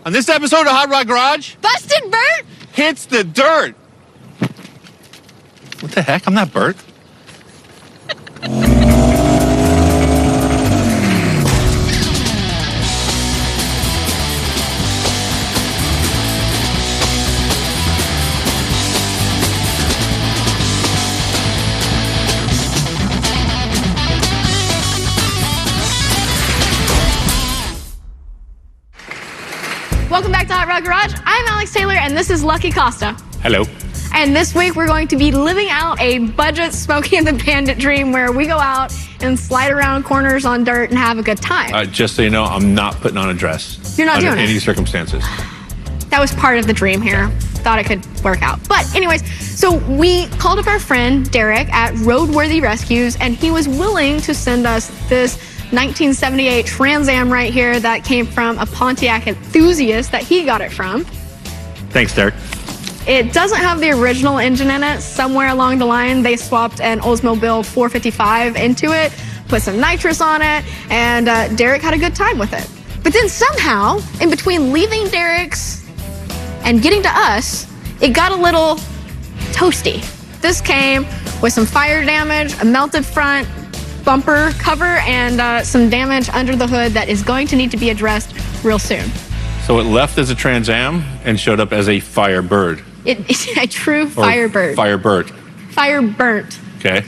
On this episode of Hot Rod Garage, Busted Bert hits the dirt. What the heck? I'm not Bert. Welcome back to Hot Rod Garage. I'm Alex Taylor, and this is Lucky Costa. Hello. And this week, we're going to be living out a budget Smokey and the Bandit dream where we go out and slide around corners on dirt and have a good time. Just so you know, I'm not putting on a dress. You're not doing under it? any circumstances. That was part of the dream here. Thought it could work out. But anyways, so we called up our friend Derek at Roadworthy Rescues, and he was willing to send us this 1978 Trans Am right here that came from a Pontiac enthusiast that he got it from. Thanks, Derek. It doesn't have the original engine in it. Somewhere along the line, they swapped an Oldsmobile 455 into it, put some nitrous on it, and Derek had a good time with it. But then somehow, in between leaving Derek's and getting to us, it got a little toasty. This came with some fire damage, a melted front, bumper cover, and some damage under the hood that is going to need to be addressed real soon. So it left as a Trans Am and showed up as a Firebird. It's a true Firebird. Firebird. Fire burnt. Okay.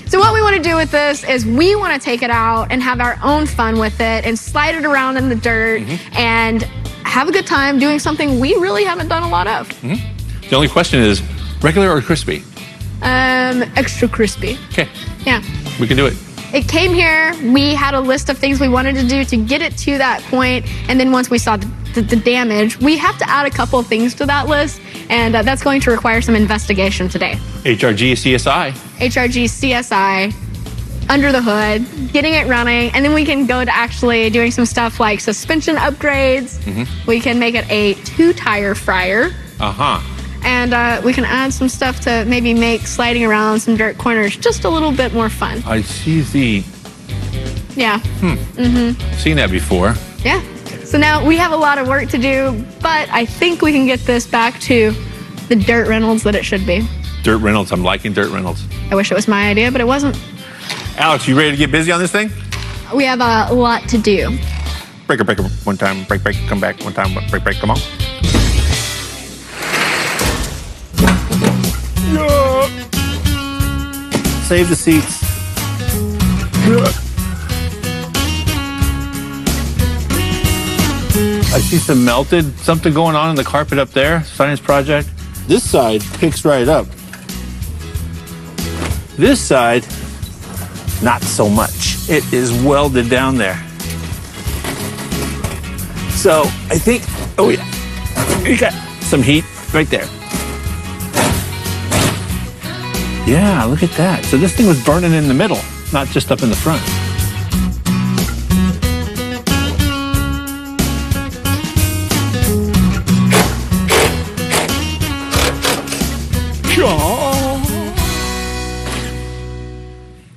So what we want to do with this is we want to take it out and have our own fun with it and slide it around in the dirt and have a good time doing something we really haven't done a lot of. The only question is, regular or crispy? Extra crispy. Okay. Yeah. We can do it. It came here, we had a list of things we wanted to do to get it to that point, and then once we saw the damage, we have to add a couple of things to that list, and that's going to require some investigation today. HRG CSI. HRG CSI, under the hood, getting it running, and then we can go to actually doing some stuff like suspension upgrades. We can make it a 2-tire fryer. And we can add some stuff to maybe make sliding around some dirt corners just a little bit more fun. I see the... Yeah. Seen that before. Yeah. So now we have a lot of work to do, but I think we can get this back to the dirt Reynolds that it should be. Dirt Reynolds. I'm liking Dirt Reynolds. I wish it was my idea, but it wasn't. Alex, you ready to get busy on this thing? We have a lot to do. Breaker, breaker, one time, break, break, come back, one time, break, break, come on. Save the seats. I see some melted, something going on in the carpet up there, science project. This side picks right up. This side, not so much. It is welded down there. So I think, oh yeah, you got some heat right there. Yeah, look at that. So this thing was burning in the middle, not just up in the front.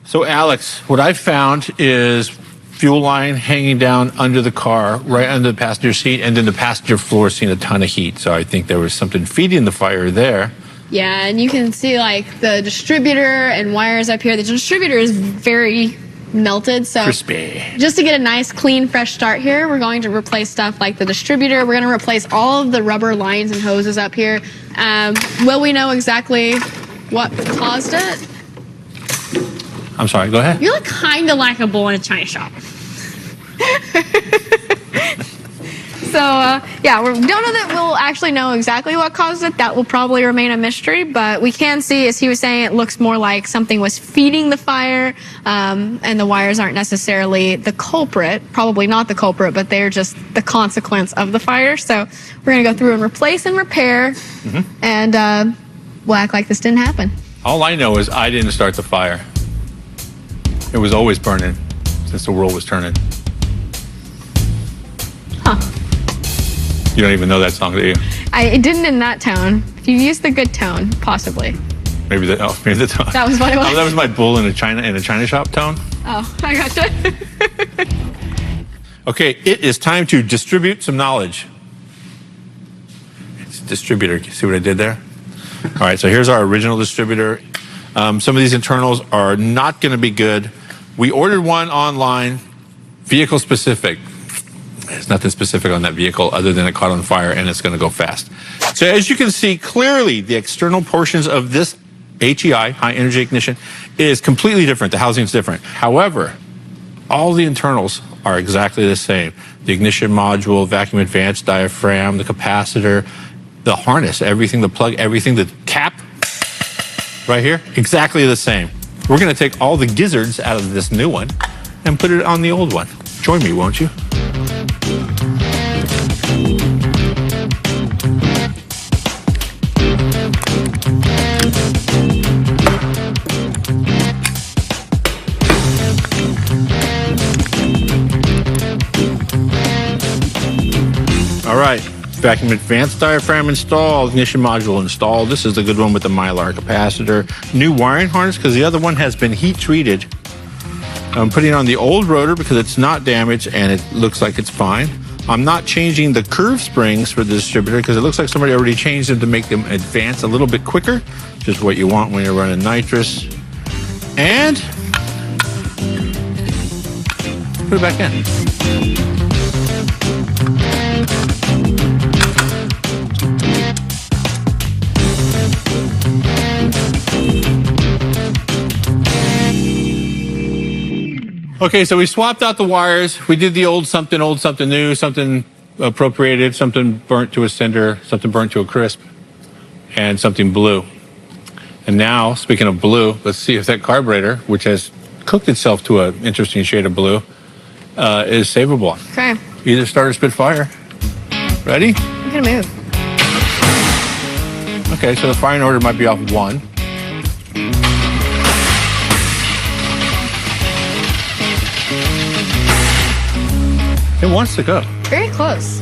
So Alex, what I found is fuel line hanging down under the car, right under the passenger seat, and then the passenger floor seeing a ton of heat. So I think there was something feeding the fire there. Yeah, and you can see like the distributor and wires up here. The distributor is very melted, so crispy. Just to get a nice, clean, fresh start here, we're going to replace stuff like the distributor. We're going to replace all of the rubber lines and hoses up here. Will we know exactly what caused it? I'm sorry, go ahead. You look kind of like a bull in a china shop. So, yeah, we don't know that we'll actually know exactly what caused it. That will probably remain a mystery, but we can see, as he was saying, it looks more like something was feeding the fire, and the wires aren't necessarily the culprit, probably not the culprit, but they're just the consequence of the fire. So we're going to go through and replace and repair, and we'll act like this didn't happen. All I know is I didn't start the fire. It was always burning since the world was turning. Huh. You don't even know that song, do you? I didn't in that tone. If you used the good tone, possibly. Maybe the tone. That was what it was. Oh, that was my bull in a china shop tone. Oh, I gotcha. Okay, it is time to distribute some knowledge. distributor. See what I did there? All right, so here's our original distributor. Some of these internals are not going to be good. We ordered one online, vehicle specific. There's nothing specific on that vehicle other than it caught on fire and it's going to go fast. So as you can see clearly, the external portions of this HEI, high energy ignition, is completely different. The housing is different. However, all the internals are exactly the same. The ignition module, vacuum advance diaphragm, the capacitor, the harness, everything, the plug, everything, the cap right here, exactly the same. We're going to take all the gizzards out of this new one and put it on the old one. Join me, won't you? All right, vacuum advanced diaphragm installed, ignition module installed. This is the good one with the Mylar capacitor. New wiring harness because the other one has been heat treated. I'm putting on the old rotor because it's not damaged and it looks like it's fine. I'm not changing the curve springs for the distributor because it looks like somebody already changed them to make them advance a little bit quicker, which is what you want when you're running nitrous. And put it back in. Okay, so we swapped out the wires. We did the old something new, something appropriated, something burnt to a cinder, something burnt to a crisp, and something blue. And now, speaking of blue, let's see if that carburetor, which has cooked itself to an interesting shade of blue, is savable. Okay. Either start or spit fire. Ready? I'm gonna move. Okay, so the firing order might be off 1. It wants to go. Very close.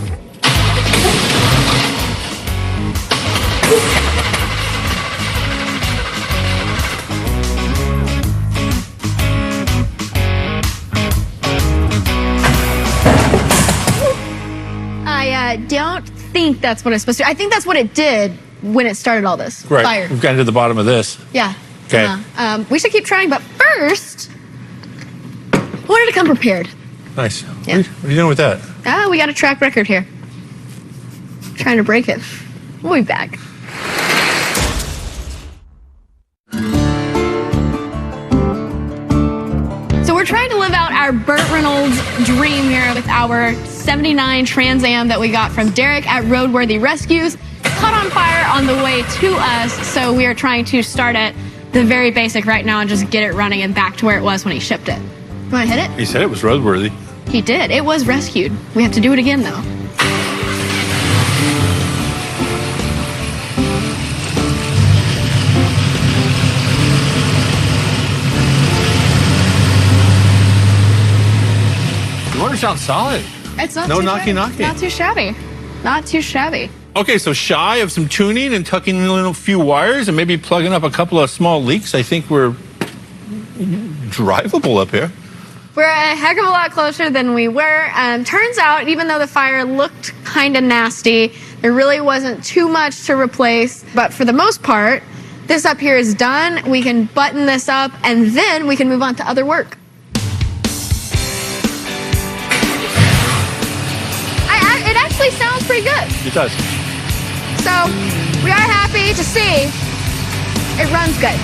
I don't think that's what it's supposed to do. I think that's what it did when it started all this. Right. Fire. We've gotten to the bottom of this. Yeah. Okay. We should keep trying, but first, I wanted to come prepared. Nice. Yeah. What are you doing with that? We got a track record here. Trying to break it. We'll be back. So we're trying to live out our Burt Reynolds dream here with our 79 Trans Am that we got from Derek at Roadworthy Rescues. Caught on fire on the way to us, so we are trying to start at the very basic right now and just get it running and back to where it was when he shipped it. You want to hit it? He said it was roadworthy. He did. It was rescued. We have to do it again, though. The motor sounds solid. It's not No too knocky shabby. knocky. Not too shabby. Not too shabby. Okay, so shy of some tuning and tucking in a few wires and maybe plugging up a couple of small leaks, I think we're drivable up here. We're a heck of a lot closer than we were. Turns out, even though the fire looked kind of nasty, there really wasn't too much to replace. But for the most part, this up here is done. We can button this up, and then we can move on to other work. It actually sounds pretty good. It does. So we are happy to see it runs good.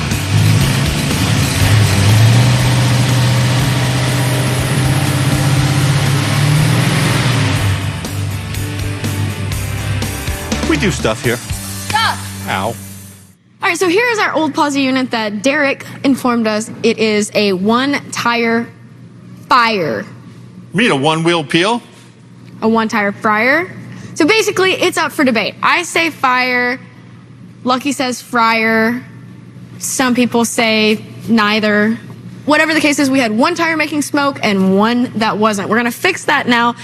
We do stuff here. Stuff. Ow. All right, so here is our old posi unit that Derek informed us it is a one-tire fire. You mean a one-wheel peel? A one-tire fryer. So basically, it's up for debate. I say fire. Lucky says fryer. Some people say neither. Whatever the case is, we had one tire making smoke and one that wasn't. We're going to fix that now.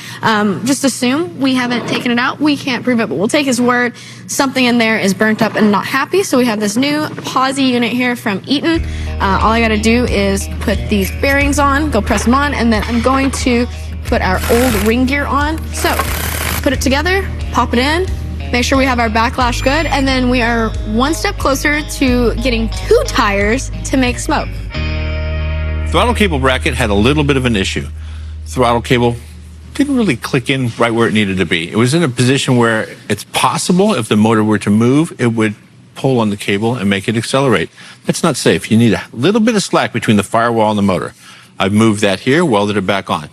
Just assume we haven't taken it out. We can't prove it, but we'll take his word. Something in there is burnt up and not happy. So we have this new posi unit here from Eaton. All I got to do is put these bearings on, go press them on, and then I'm going to put our old ring gear on. So put it together, pop it in, make sure we have our backlash good, and then we are one step closer to getting 2 tires to make smoke. Throttle cable bracket had a little bit of an issue. Throttle cable didn't really click in right where it needed to be. It was in a position where it's possible if the motor were to move, it would pull on the cable and make it accelerate. That's not safe. You need a little bit of slack between the firewall and the motor. I've moved that here, welded it back on.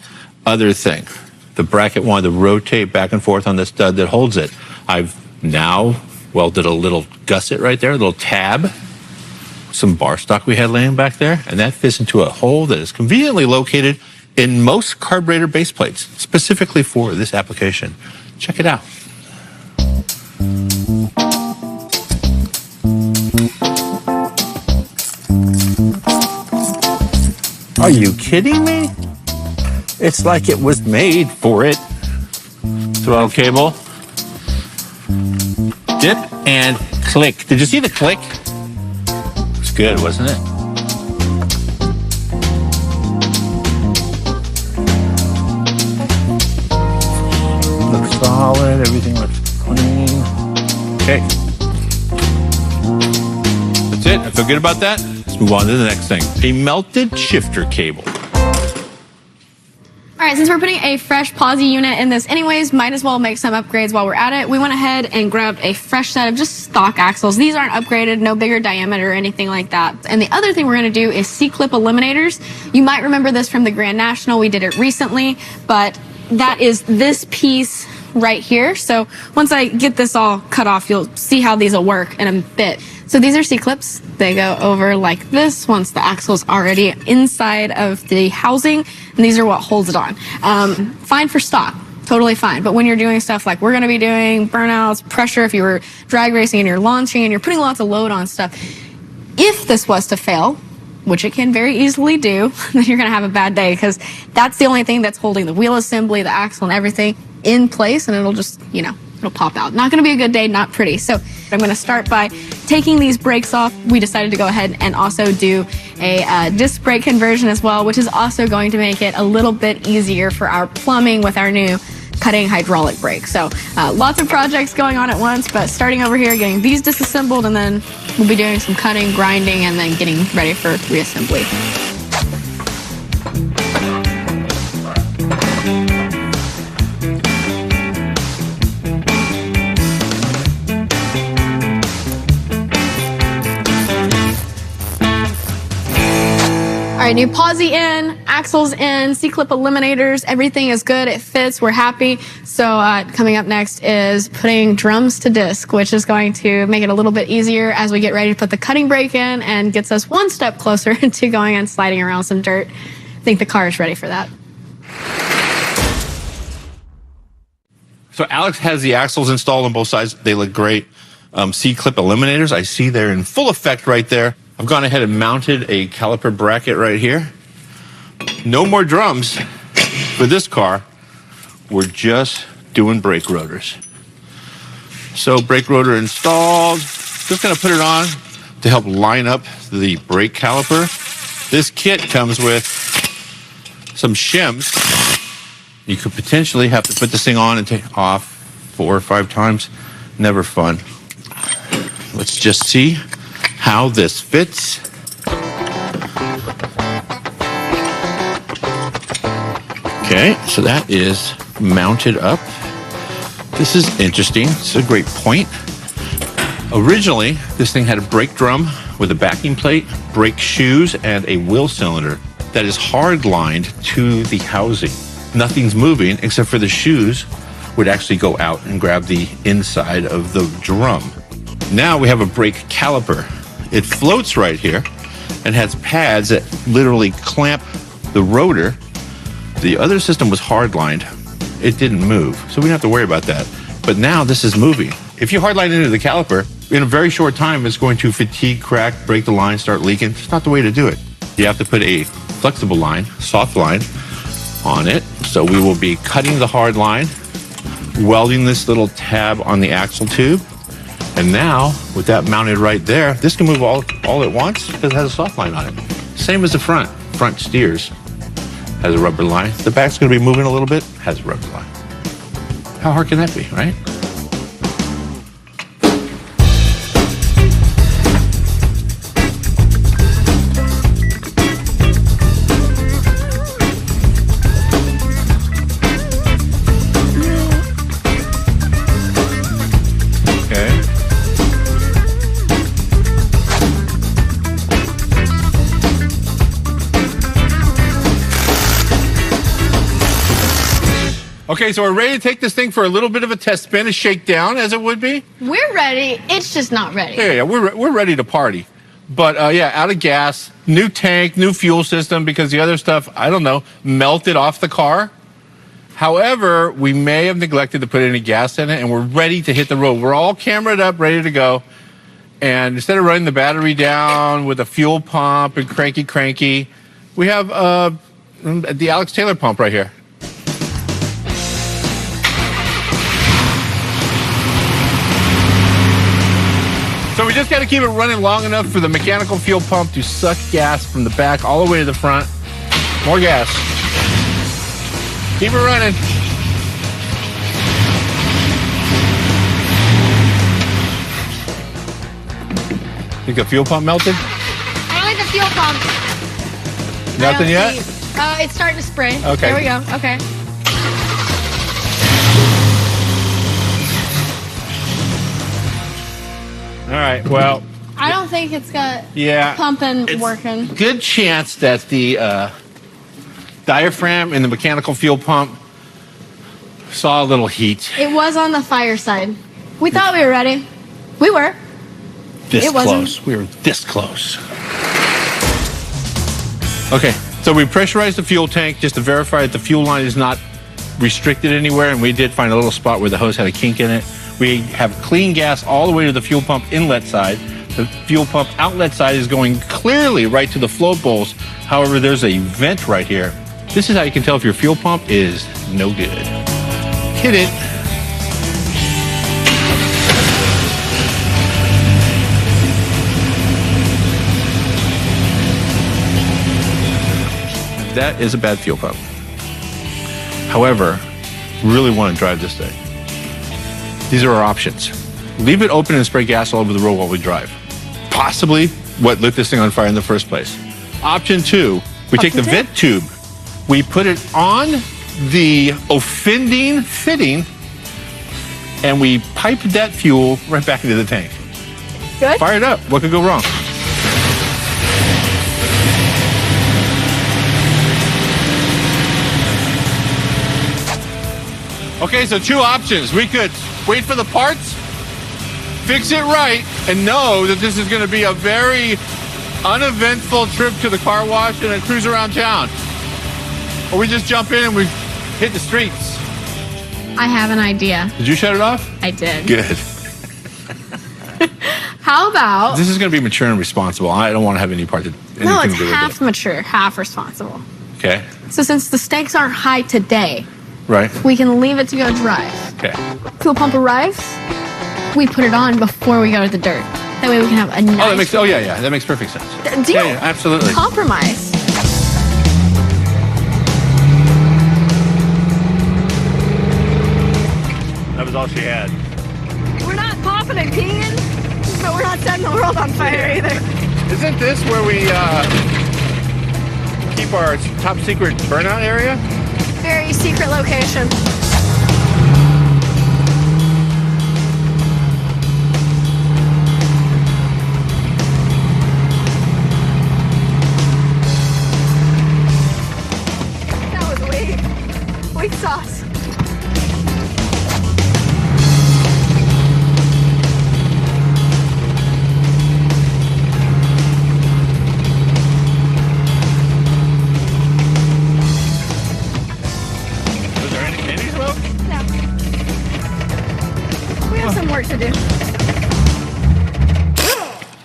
Other thing, the bracket wanted to rotate back and forth on the stud that holds it. I've now welded a little gusset right there, a little tab, some bar stock we had laying back there, and that fits into a hole that is conveniently located in most carburetor base plates, specifically for this application. Check it out. Are you kidding me? It's like it was made for it. Throttle cable. Dip and click. Did you see the click? It's good, wasn't it? Looks solid, everything looks clean. Okay. That's it, I feel good about that. Let's move on to the next thing. A melted shifter cable. All right, since we're putting a fresh posi unit in this anyways, might as well make some upgrades while we're at it. We went ahead and grabbed a fresh set of just stock axles. These aren't upgraded, no bigger diameter or anything like that. And the other thing we're gonna do is C-clip eliminators. You might remember this from the Grand National. We did it recently, but that is this piece right here. So once I get this all cut off, you'll see how these will work in a bit. So these are C-clips. They go over like this once the axle's already inside of the housing, and these are what holds it on. Fine for stock, totally fine. But when you're doing stuff like we're gonna be doing, burnouts, pressure, if you were drag racing and you're launching and you're putting lots of load on stuff, if this was to fail, which it can very easily do, then you're gonna have a bad day, because that's the only thing that's holding the wheel assembly, the axle, and everything in place, and it'll just, you know, it'll pop out. Not gonna be a good day, not pretty. So I'm gonna start by taking these brakes off. We decided to go ahead and also do a disc brake conversion as well, which is also going to make it a little bit easier for our plumbing with our new cutting hydraulic brake. So lots of projects going on at once, but starting over here, getting these disassembled, and then we'll be doing some cutting, grinding, and then getting ready for reassembly. All right, new posi in, axles in, C-clip eliminators, everything is good, it fits, we're happy. So coming up next is putting drums to disc, which is going to make it a little bit easier as we get ready to put the cutting brake in, and gets us one step closer to going and sliding around some dirt. I think the car is ready for that. So Alex has the axles installed on both sides. They look great. C-clip eliminators, I see they're in full effect right there. I've gone ahead and mounted a caliper bracket right here. No more drums for this car. We're just doing brake rotors. So brake rotor installed. Just gonna put it on to help line up the brake caliper. This kit comes with some shims. You could potentially have to put this thing on and take off 4 or 5 times. Never fun. Let's just see how this fits. Okay, so that is mounted up. This is interesting. It's a great point. Originally, this thing had a brake drum with a backing plate, brake shoes, and a wheel cylinder that is hard lined to the housing. Nothing's moving except for the shoes would actually go out and grab the inside of the drum. Now we have a brake caliper. It floats right here and has pads that literally clamp the rotor. The other system was hard-lined. It didn't move, so we don't have to worry about that. But now this is moving. If you hardline into the caliper, in a very short time, it's going to fatigue, crack, break the line, start leaking. It's not the way to do it. You have to put a flexible line, soft line, on it. So we will be cutting the hard line, welding this little tab on the axle tube. And now, with that mounted right there, this can move all at once because it has a soft line on it. Same as the front. Front steers, has a rubber line. The back's gonna be moving a little bit, has a rubber line. How hard can that be, right? Okay, so we're ready to take this thing for a little bit of a test spin, a shakedown, as it would be. We're ready. It's just not ready. Yeah, we're ready to party. But yeah, out of gas, new tank, new fuel system, because the other stuff, I don't know, melted off the car. However, we may have neglected to put any gas in it, and we're ready to hit the road. We're all cameraed up, ready to go. And instead of running the battery down with a fuel pump and cranky, we have the Alex Taylor pump right here. So we just got to keep it running long enough for the mechanical fuel pump to suck gas from the back all the way to the front. More gas. Keep it running. Think the fuel pump melted? I don't like the fuel pump. Nothing yet? It's starting to spray. Okay. There we go. Okay. All right, well. I don't think it's got Yeah. pumping working. Good chance that the diaphragm in the mechanical fuel pump saw a little heat. It was on the fire side. We thought we were ready. We were. This It wasn't. close. We were this close. Okay, so we pressurized the fuel tank just to verify that the fuel line is not restricted anywhere, and we did find a little spot where the hose had a kink in it. We have clean gas all the way to the fuel pump inlet side. The fuel pump outlet side is going clearly right to the float bowls. However, there's a vent right here. This is how you can tell if your fuel pump is no good. Hit it. That is a bad fuel pump. However, we really want to drive this thing. These are our options. Leave it open and spray gas all over the road while we drive. Possibly what lit this thing on fire in the first place. Option 2, we take the vent tube, we put it on the offending fitting, and we pipe that fuel right back into the tank. Good. Fire it up. What could go wrong? Okay, so 2 options. We could wait for the parts, fix it right, and know that this is going to be a very uneventful trip to the car wash and a cruise around town. Or we just jump in and we hit the streets. I have an idea. Did you shut it off? I did. Good. How about... This is going to be mature and responsible. I don't want to have any part of No, it's to do with half it. mature, half responsible. Okay. So since the stakes aren't high today, Right. we can leave it to go drive. Okay. Fuel pump arrives, we put it on before we go to the dirt. That way we can have a nice... That makes perfect sense. Deal. Yeah, absolutely. Compromise. That was all she had. We're not popping and peeing, but we're not setting the world on fire either. Isn't this where we keep our top secret burnout area? Very secret location. That was weak sauce. Was there any smoke? No. We have some work to do.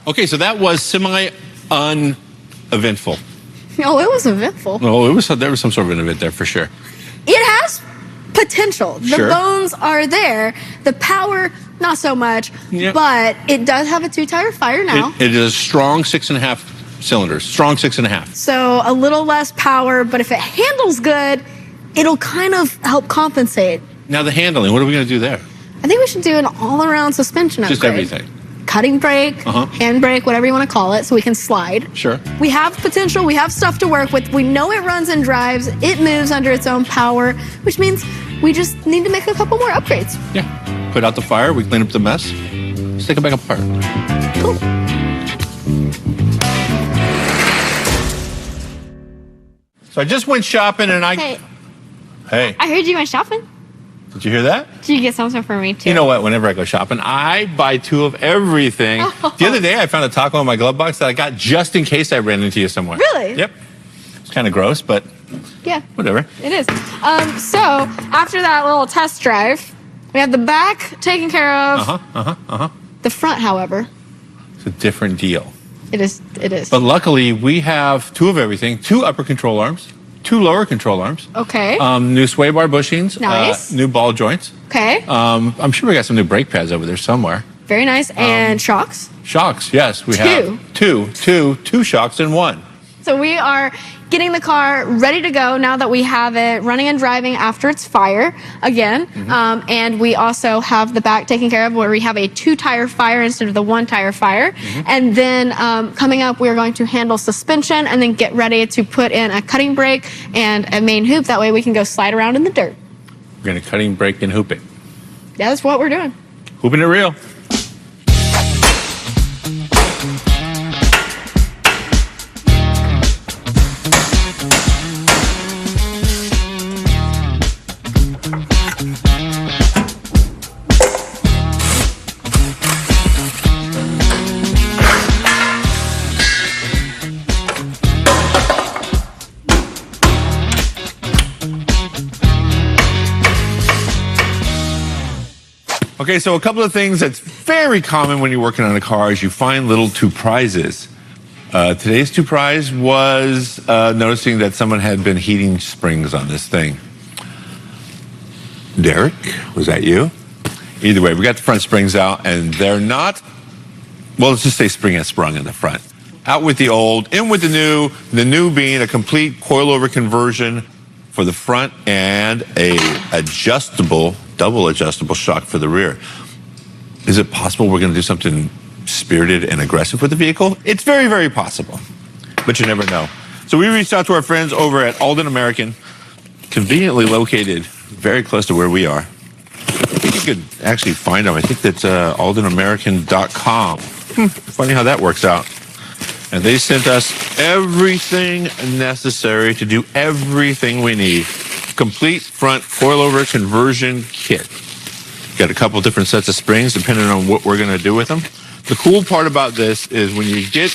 Okay, so that was semi-uneventful. Oh, it was eventful. No, there was some sort of an event there for sure. It has potential. The Sure. bones are there. The power, not so much. Yep. But it does have a 2-tire fire now. It is strong 6.5 cylinders. Strong 6.5. So a little less power, but if it handles good, it'll kind of help compensate. Now the handling, what are we going to do there? I think we should do an all-around suspension upgrade. Just everything. Cutting brake, Uh-huh. hand brake, whatever you want to call it, so we can slide. Sure. We have potential. We have stuff to work with. We know it runs and drives. It moves under its own power, which means we just need to make a couple more upgrades. Yeah. Put out the fire, we clean up the mess. Let's take it back apart. Cool. So I just went shopping and Hey, Hey. I heard you went shopping. Did you hear that? Did you get something for me too? You know what? Whenever I go shopping, I buy 2 of everything. The other day, I found a taco in my glove box that I got just in case I ran into you somewhere. Really? Yep. It's kind of gross, but Yeah. whatever. It is. So after that little test drive, we have the back taken care of. The front, however, It's a different deal. it is. But luckily, we have 2 of everything, 2 upper control arms, 2 lower control arms. Okay. New sway bar bushings. Nice. New ball joints. Okay. I'm sure we got some new brake pads over there somewhere. Very nice. And shocks. Shocks, yes, we 2. have 2 shocks in 1. So we are getting the car ready to go now that we have it running and driving after its fire again. And we also have the back taken care of where we have a 2-tire fire instead of the 1-tire fire. And then coming up, we're going to handle suspension and then get ready to put in a cutting brake and a main hoop. That way we can go slide around in the dirt. We're going to cutting, brake, and hoop it. Yeah, that's what we're doing. Hooping it real. Okay, so a couple of things that's very common when you're working on a car is you find little 2 prizes. Today's 2 prize was noticing that someone had been heating springs on this thing. Derek, was that you? Either way, we got the front springs out, and they're not, well, let's just say spring and sprung in the front. Out with the old, in with the new being a complete coilover conversion for the front and a double adjustable shock for the rear. Is it possible we're going to do something spirited and aggressive with the vehicle? It's very, very possible, but you never know. So we reached out to our friends over at Alden American, conveniently located very close to where we are. I think you could actually find them. I think that's aldenamerican.com. Funny how that works out. And they sent us everything necessary to do everything we need. Complete front coilover conversion kit. Got a couple different sets of springs depending on what we're going to do with them. The cool part about this is when you get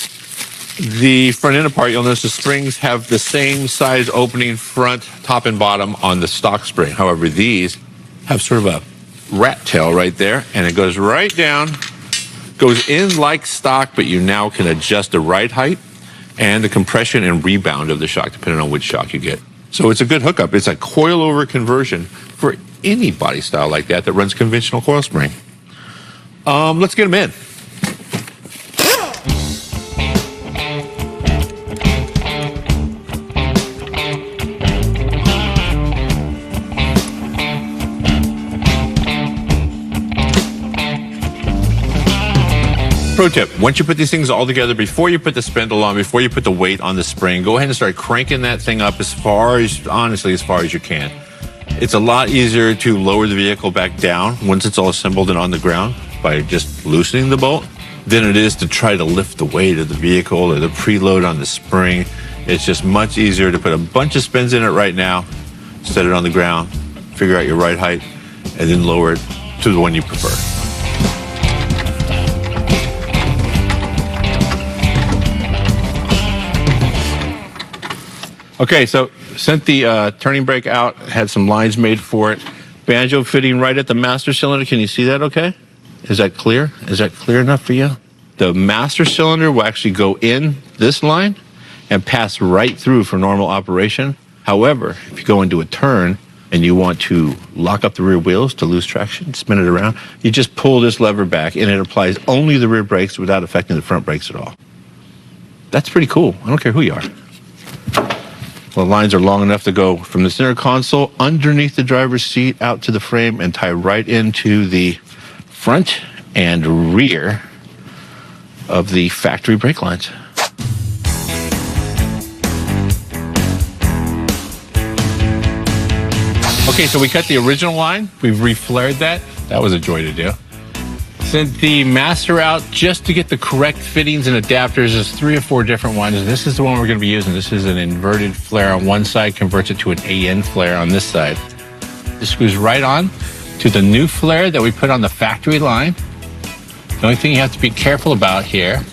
the front end apart, you'll notice the springs have the same size opening front, top, and bottom on the stock spring. However, these have sort of a rat tail right there, and it goes right down, goes in like stock, but you now can adjust the ride height and the compression and rebound of the shock, depending on which shock you get. So it's a good hookup. It's a coilover conversion for any body style like that runs conventional coil spring. Let's get them in. Pro tip, once you put these things all together, before you put the spindle on, before you put the weight on the spring, go ahead and start cranking that thing up as far as you can. It's a lot easier to lower the vehicle back down once it's all assembled and on the ground by just loosening the bolt than it is to try to lift the weight of the vehicle or the preload on the spring. It's just much easier to put a bunch of spins in it right now, set it on the ground, figure out your ride height, and then lower it to the one you prefer. Okay, so sent the turning brake out, had some lines made for it. Banjo fitting right at the master cylinder. Can you see that okay? Is that clear? Is that clear enough for you? The master cylinder will actually go in this line and pass right through for normal operation. However, if you go into a turn and you want to lock up the rear wheels to lose traction, spin it around, you just pull this lever back and it applies only the rear brakes without affecting the front brakes at all. That's pretty cool. I don't care who you are. The lines are long enough to go from the center console underneath the driver's seat out to the frame and tie right into the front and rear of the factory brake lines. Okay, so we cut the original line. We've reflared that. That was a joy to do. Sent the master out just to get the correct fittings and adapters. There's 3 or 4 different ones. And this is the one we're going to be using. This is an inverted flare on one side, converts it to an AN flare on this side. This Just screws right on to the new flare that we put on the factory line. The only thing you have to be careful about here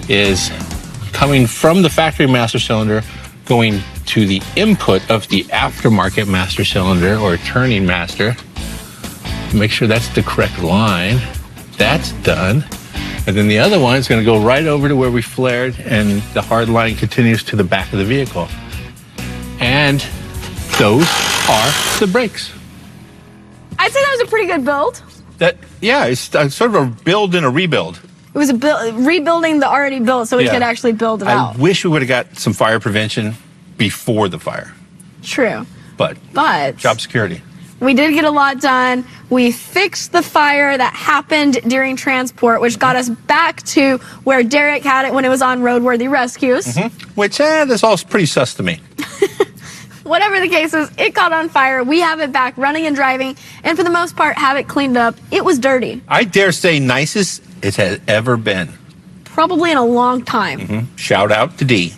is coming from the factory master cylinder, going to the input of the aftermarket master cylinder or turning master. Make sure that's the correct line. That's done. And then the other one is going to go right over to where we flared, and the hard line continues to the back of the vehicle. And those are the brakes. I'd say that was a pretty good build. Yeah, it's sort of a build and a rebuild. It was rebuilding the already built so we could actually build it out. I wish we would have got some fire prevention before the fire. True. But job security. We did get a lot done. We fixed the fire that happened during transport, which got us back to where Derek had it when it was on Roadworthy Rescues. Which, this all pretty sus to me. Whatever the case is, it got on fire. We have it back running and driving, and for the most part, have it cleaned up. It was dirty. I dare say nicest it has ever been. Probably in a long time. Shout out to D.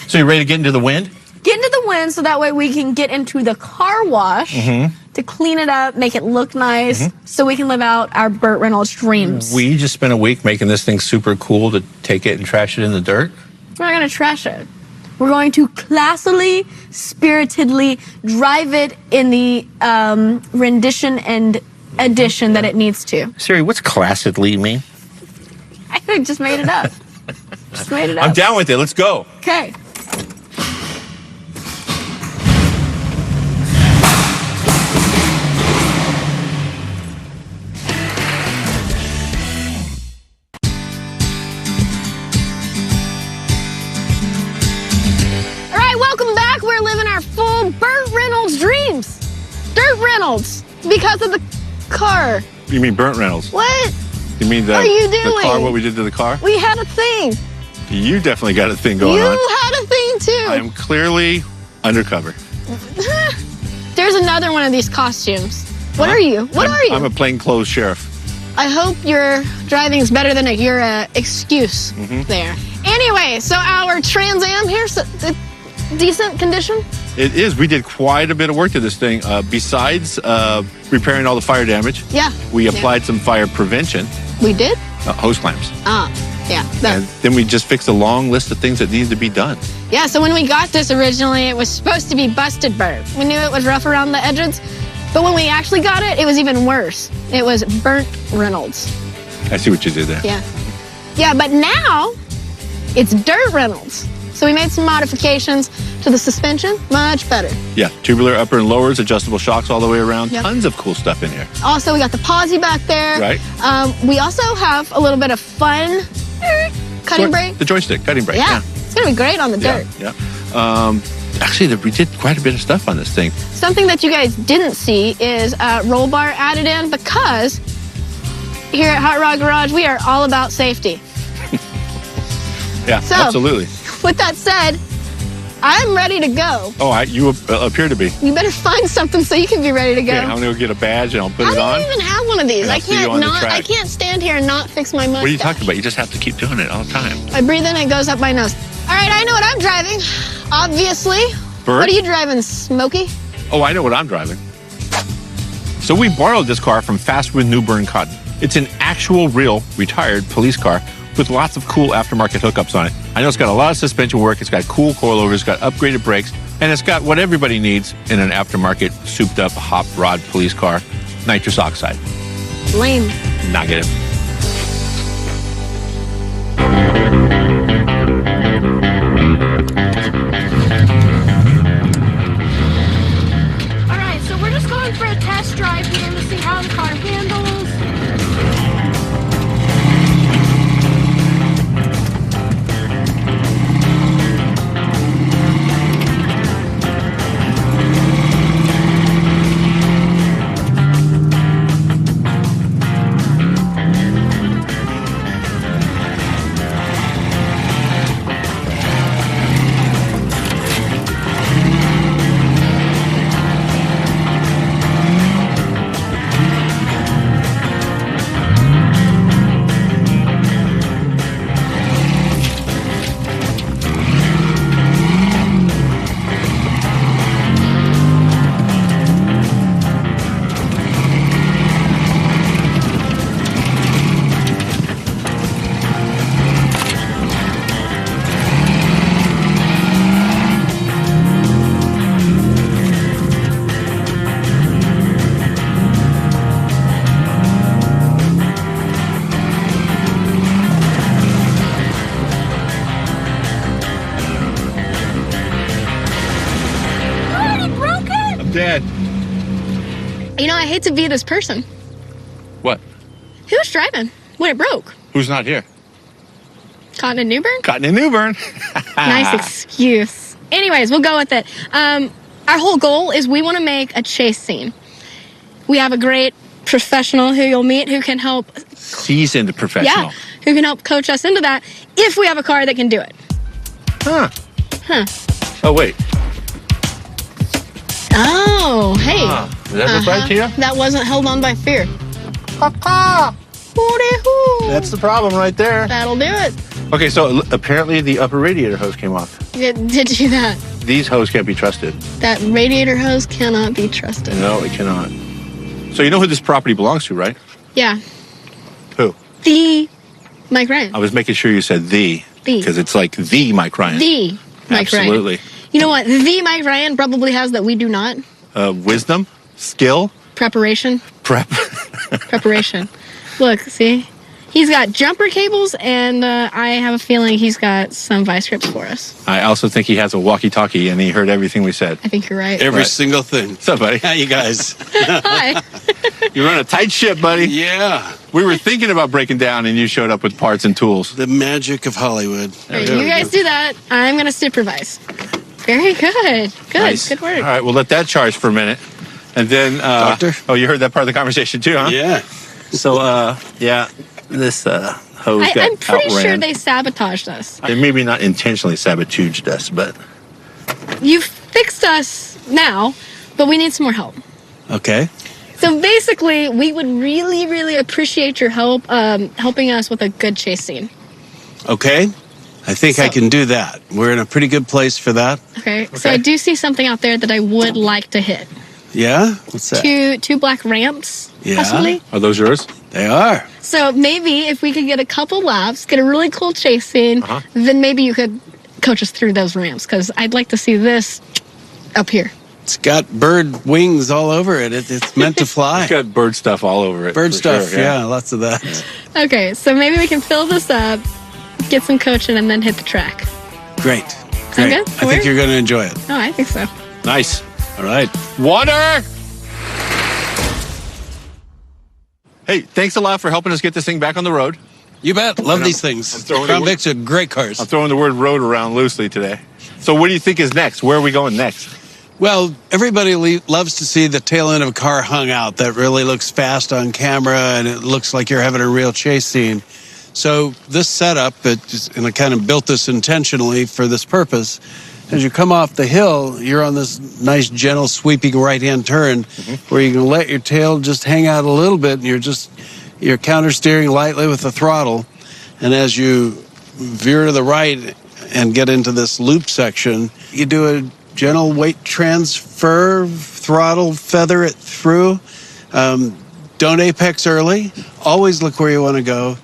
So you ready to get into the wind? Get into the wind so that way we can get into the car wash to clean it up, make it look nice, so we can live out our Burt Reynolds dreams. We just spent a week making this thing super cool to take it and trash it in the dirt. We're not going to trash it. We're going to classily, spiritedly drive it in the rendition and edition that it needs to. Siri, what's classedly mean? I just made it up. Just made it up. I'm down with it. Let's go. Okay. Burt Reynolds dreams. Dirt Reynolds. Because of the car. You mean burnt Reynolds? What? You mean the, what are you doing? The car, what we did to the car? We had a thing. You definitely got a thing going on. You had a thing too. I'm clearly undercover. There's another one of these costumes. What are you? What are you? I'm a plainclothes sheriff. I hope your driving is better than your excuse there. Anyway, so our Trans Am here's decent condition. It is. We did quite a bit of work to this thing. Besides repairing all the fire damage, we applied some fire prevention. We did? Hose clamps. Yeah. And then we just fixed a long list of things that needed to be done. Yeah, so when we got this originally, it was supposed to be busted Burt. We knew it was rough around the edges, but when we actually got it, it was even worse. It was burnt Reynolds. I see what you did there. Yeah. Yeah, but now it's Dirt Reynolds. So we made some modifications to the suspension, much better. Yeah, tubular upper and lowers, adjustable shocks all the way around. Yep. Tons of cool stuff in here. Also, we got the posi back there. Right. We also have a little bit of fun cutting brake. The joystick, cutting brake. Yeah. It's going to be great on the dirt. Yeah. Actually, we did quite a bit of stuff on this thing. Something that you guys didn't see is roll bar added in because here at Hot Rod Garage, we are all about safety. Yeah, so, absolutely. With that said, I'm ready to go. Oh, you appear to be. You better find something so you can be ready to go. Okay, I'm gonna go get a badge and I'll put it on. I don't even have one of these. I can't stand here and not fix my mustache. What are you talking about? You just have to keep doing it all the time. I breathe in, it goes up my nose. All right, I know what I'm driving. Obviously. Burt? What are you driving, Smokey? Oh, I know what I'm driving. So we borrowed this car from Fastwood New Bern Cotton. It's an actual, real, retired police car with lots of cool aftermarket hookups on it. I know it's got a lot of suspension work, it's got cool coilovers, it's got upgraded brakes, and it's got what everybody needs in an aftermarket, souped-up, hot rod police car, nitrous oxide. Lame. Negative. All right, so we're just going for a test drive here to see how the car handles. You know, I hate to be this person. What? Who was driving when it broke? Who's not here? Cotton and Newbern? Cotton and Newbern. Nice excuse. Anyways, we'll go with it. Our whole goal is we want to make a chase scene. We have a great professional who you'll meet who can help. Seasoned professional. Yeah, who can help coach us into that if we have a car that can do it. Huh. Huh. Oh, wait. Oh, hey. Is that right to you? That wasn't held on by fear. That's the problem right there. That'll do it. Okay, so apparently the upper radiator hose came off. Did you that? These hose can't be trusted. That radiator hose cannot be trusted. No, it cannot. So you know who this property belongs to, right? Yeah. Who? The Mike Ryan. I was making sure you said the. Because it's like the Mike Ryan. The Mike Ryan. Absolutely. You know what? The Mike Ryan probably has that we do not. Wisdom, skill, Preparation. preparation. Look, see? He's got jumper cables, and I have a feeling he's got some vice grips for us. I also think he has a walkie-talkie, and he heard everything we said. I think you're right. Every Right. single thing. What's up, buddy? How you guys? Hi. You run a tight ship, buddy. Yeah. We were thinking about breaking down, and you showed up with parts and tools. The magic of Hollywood. Right, you guys do that. I'm going to supervise. Very good. Good. Nice. Good work. All right, we'll let that charge for a minute. And then... Doctor? Oh, you heard that part of the conversation, too, huh? Yeah. So, yeah, this hose got I'm pretty outran. sure they sabotaged us. They maybe not intentionally sabotaged us, but... You've fixed us now, but we need some more help. Okay. So basically, we would really, really appreciate your help helping us with a good chase scene. Okay. I think I can do that. We're in a pretty good place for that. Okay. So I do see something out there that I would like to hit. Yeah? What's that? Two black ramps, Yeah. possibly. Are those yours? They are. So maybe if we could get a couple laps, get a really cool chase scene, then maybe you could coach us through those ramps, because I'd like to see this up here. It's got bird wings all over it. It's meant to fly. It's got bird stuff all over it. Bird for stuff, sure, yeah, lots of that. Okay, so maybe we can fill this up, get some coaching, and then hit the track. Great. Sound Great. good? I think you're going to enjoy it. Oh, I think so. Nice. All right. Water! Hey, thanks a lot for helping us get this thing back on the road. You bet. Love I'm- these things. I'm throwing Crown the- Vics are great cars. I'm throwing the word road around loosely today. So what do you think is next? Where are we going next? Well, everybody loves to see the tail end of a car hung out that really looks fast on camera and it looks like you're having a real chase scene. So this setup, and I kind of built this intentionally for this purpose. As you come off the hill, you're on this nice, gentle, sweeping right-hand turn where you can let your tail just hang out a little bit and you're counter steering lightly with the throttle. And as you veer to the right and get into this loop section, you do a gentle weight transfer, throttle, feather it through. Don't apex early. Always look where you want to go.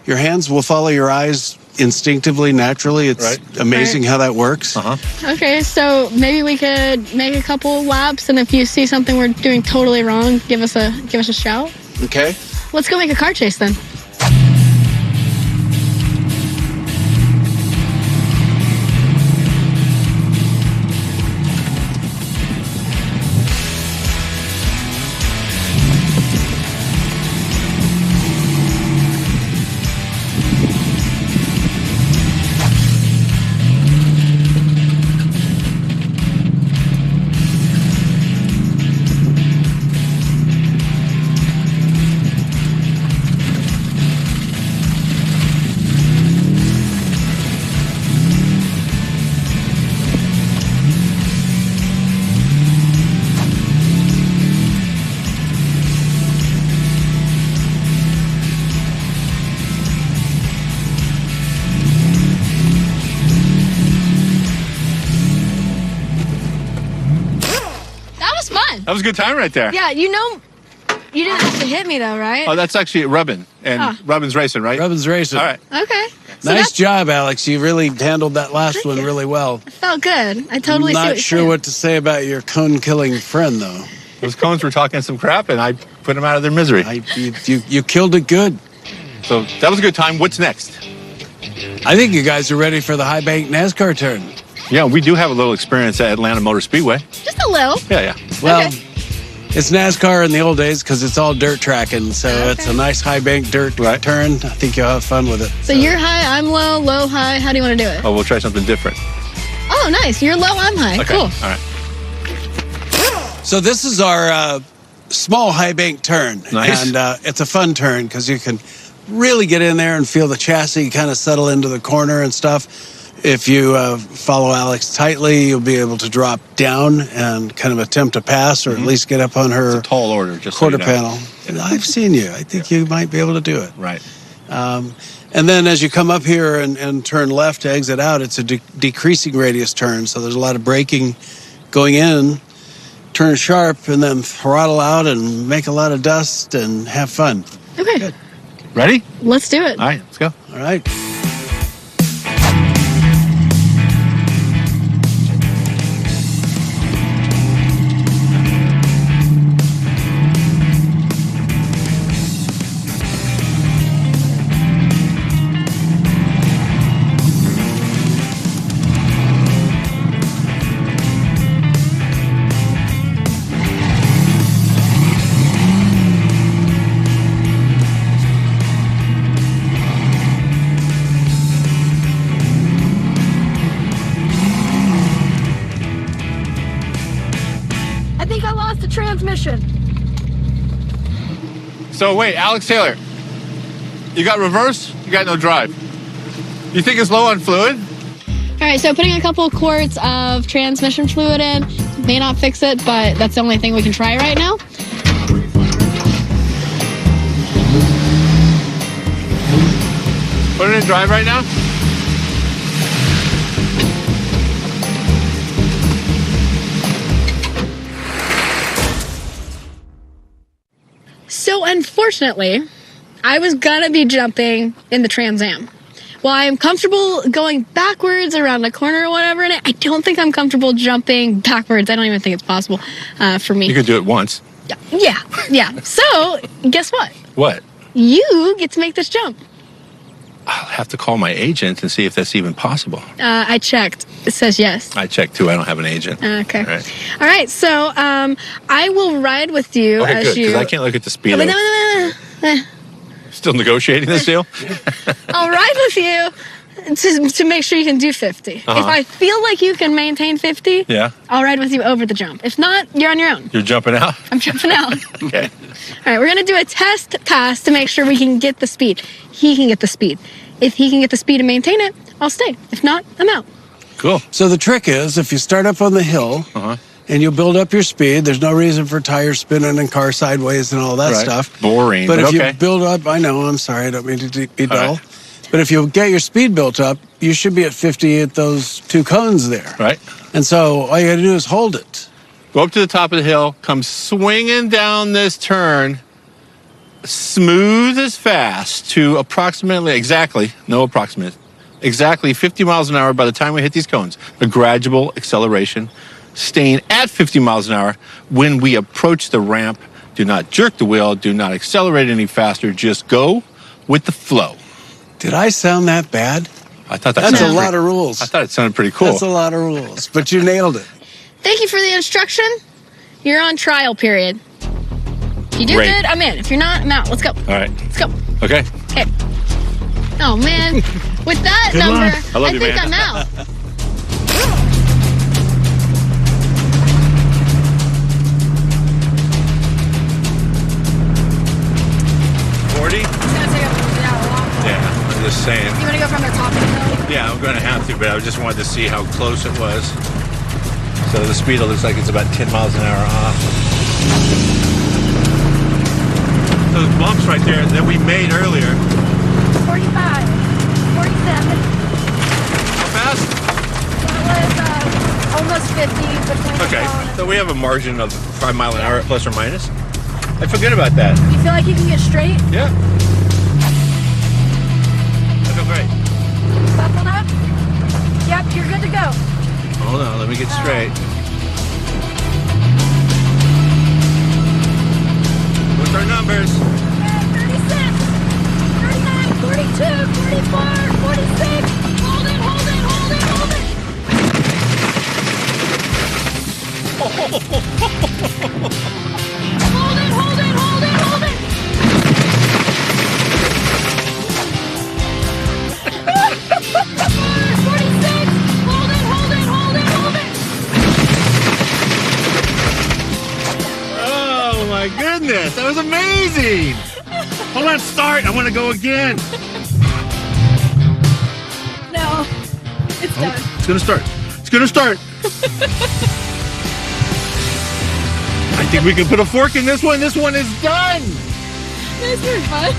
Your hands will follow your eyes instinctively, naturally. It's amazing how that works. Okay, so maybe we could make a couple laps, and if you see something we're doing totally wrong, give us a shout. Okay. Let's go make a car chase then. That was a good time right there. Yeah, you know, you didn't have to hit me though, right? Oh, that's actually Rubbin. And Rubbin's racing, right? Rubbin's racing. All right. Okay. So Nice that's job, Alex. You really handled that last Thank one you. really well. felt good. I totally see Not what sure you're what to say about your cone-killing friend, though. Those cones were talking some crap, and I put them out of their misery. You killed it good. So that was a good time. What's next? I think you guys are ready for the high bank NASCAR turn. Yeah, we do have a little experience at Atlanta Motor Speedway. Just a little. Yeah. Well, Okay. It's NASCAR in the old days because it's all dirt tracking. So it's a nice high bank dirt turn. I think you'll have fun with it. So you're high, I'm low, low, high. How do you want to do it? Oh, we'll try something different. Oh, nice. You're low, I'm high. Okay. Cool. All right. So this is our small high bank turn. Nice. And it's a fun turn because you can really get in there and feel the chassis kind of settle into the corner and stuff. If you follow Alex tightly, you'll be able to drop down and kind of attempt to pass or at least get up on her It's a tall order, just quarter so you know. panel. I've seen you. I think you might be able to do it. Right. And then as you come up here and turn left to exit out, it's a decreasing radius turn. So there's a lot of braking going in, turn sharp, and then throttle out and make a lot of dust and have fun. Okay. Good. Ready? Let's do it. All right, let's go. All right. I think I lost the transmission. So wait, Alex Taylor, you got reverse, you got no drive. You think it's low on fluid? All right, so putting a couple quarts of transmission fluid in may not fix it, but that's the only thing we can try right now. Put it in drive right now? So unfortunately, I was gonna be jumping in the Trans Am. Well, I am comfortable going backwards around the corner or whatever in it. I don't think I'm comfortable jumping backwards. I don't even think it's possible for me. You could do it once. Yeah. So guess what? What? You get to make this jump. I'll have to call my agent and see if that's even possible. I checked. It says yes. I checked too. I don't have an agent. Okay. All right. All right. So I will ride with you Okay, as good, you. because I can't look at the speed. No. Still negotiating this deal? I'll ride with you to make sure you can do 50. If I feel like you can maintain 50, Yeah. I'll ride with you over the jump. If not, you're on your own. You're jumping out? I'm jumping out. Okay. All right, we're going to do a test pass to make sure we can get the speed. He can get the speed. If he can get the speed and maintain it, I'll stay. If not, I'm out. Cool. So the trick is if you start up on the hill and you build up your speed, there's no reason for tires spinning and car sideways and all that Right. stuff. Boring, But but if okay. you build up, I know, I'm sorry, I don't mean to be dull. right. But if you get your speed built up, you should be at 50 at those two cones there. Right. And so all you got to do is hold it. Go up to the top of the hill, come swinging down this turn, smooth as fast to approximately, exactly 50 miles an hour by the time we hit these cones. A gradual acceleration, staying at 50 miles an hour. When we approach the ramp, do not jerk the wheel, do not accelerate any faster, just go with the flow. Did I sound that bad? I thought that That's a sounded lot pretty- of rules. I thought it sounded pretty cool. That's a lot of rules, but you nailed it. Thank you for the instruction. You're on trial period. If you do Great. good, I'm in. If you're not, I'm out. Let's go. All right. Let's go. Okay. Okay. Oh, man. With that Good number, luck. I love you, think man. I'm out. 40? It's gonna take a long time. Yeah, I'm just saying. You want to go from the top of the hill? Yeah, I'm going to have to, but I just wanted to see how close it was. So the speed looks like it's about 10 miles an hour off. Those bumps right there that we made earlier. 45, 47. How fast? That was almost 50 between the Okay, phone. so we have a margin of 5 mile an hour plus or minus. I forget about that. You feel like you can get straight? Yeah. I feel great. Buckled up? Yep, you're good to go. Hold on, let me get straight. What's our numbers? 36, 39, 42, 44, 46. Hold it, hold it, hold it, hold it. amazing. Hold on, start. I want to go again. No, it's done. It's going to start. It's going to start. I think we can put a fork in this one. This one is done. That's very fun.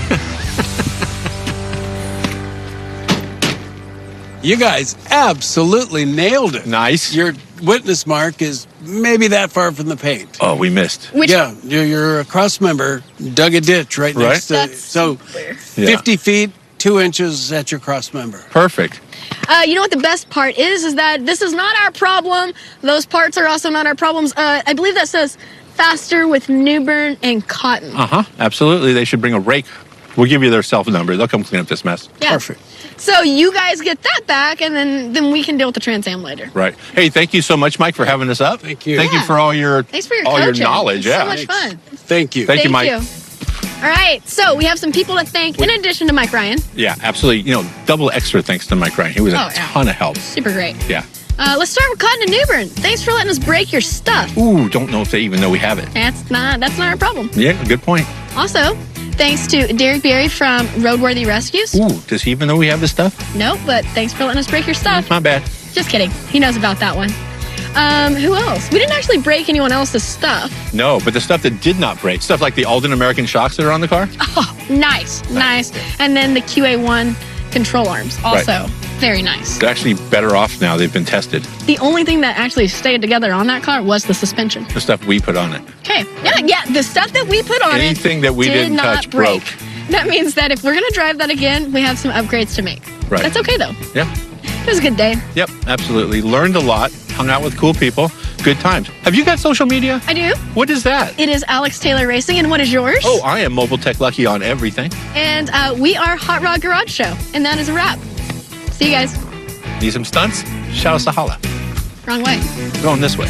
You guys absolutely nailed it. Nice. Your witness mark is maybe that far from the paint. Oh, we missed. Which Yeah, your cross member dug a ditch right next to That's so clear. 50 feet, 2 inches at your cross member. Perfect. You know what the best part is that this is not our problem. Those parts are also not our problems. I believe that says faster with Newbern and Cotton. Absolutely. They should bring a rake. We'll give you their cell number. They'll come clean up this mess. Yeah. Perfect. So you guys get that back, and then we can deal with the Trans Am later. Right. Hey, thank you so much, Mike, for having us up. Thank you. Thank you Yeah. for all your Thanks for your all your coaching. knowledge. It's Yeah. so much fun. Thank you. Thank you, Mike. All right, so we have some people to thank in addition to Mike Ryan. Yeah, absolutely. You know, double extra thanks to Mike Ryan. He was a Oh, yeah. ton of help. Super great. Yeah. Let's start with Cotton and Newbern. Thanks for letting us break your stuff. Ooh, don't know if they even know we have it. That's not our problem. Yeah, good point. Also, thanks to Derek Berry from Roadworthy Rescues. Ooh, does he even know we have this stuff? Nope, but thanks for letting us break your stuff. Not bad. Just kidding. He knows about that one. Who else? We didn't actually break anyone else's stuff. No, but the stuff that did not break, stuff like the Alden American shocks that are on the car. Oh, nice. And then the QA1 control arms, also very nice. They're actually better off now. They've been tested. The only thing that actually stayed together on that car was the suspension. The stuff we put on it. Okay. Yeah, the stuff that we put on Anything that we did didn't not touch break. broke. That means that if we're going to drive that again, we have some upgrades to make. Right. That's okay, though. Yep. It was a good day. Yep, absolutely. Learned a lot. Hung out with cool people. Good times. Have you got social media? I do. What is that? It is Alex Taylor Racing, and what is yours? Oh, I am Mobile Tech Lucky on everything. And we are Hot Rod Garage Show, and that is a wrap. See you guys. Need some stunts? Shout us a holla. Wrong way. Going this way.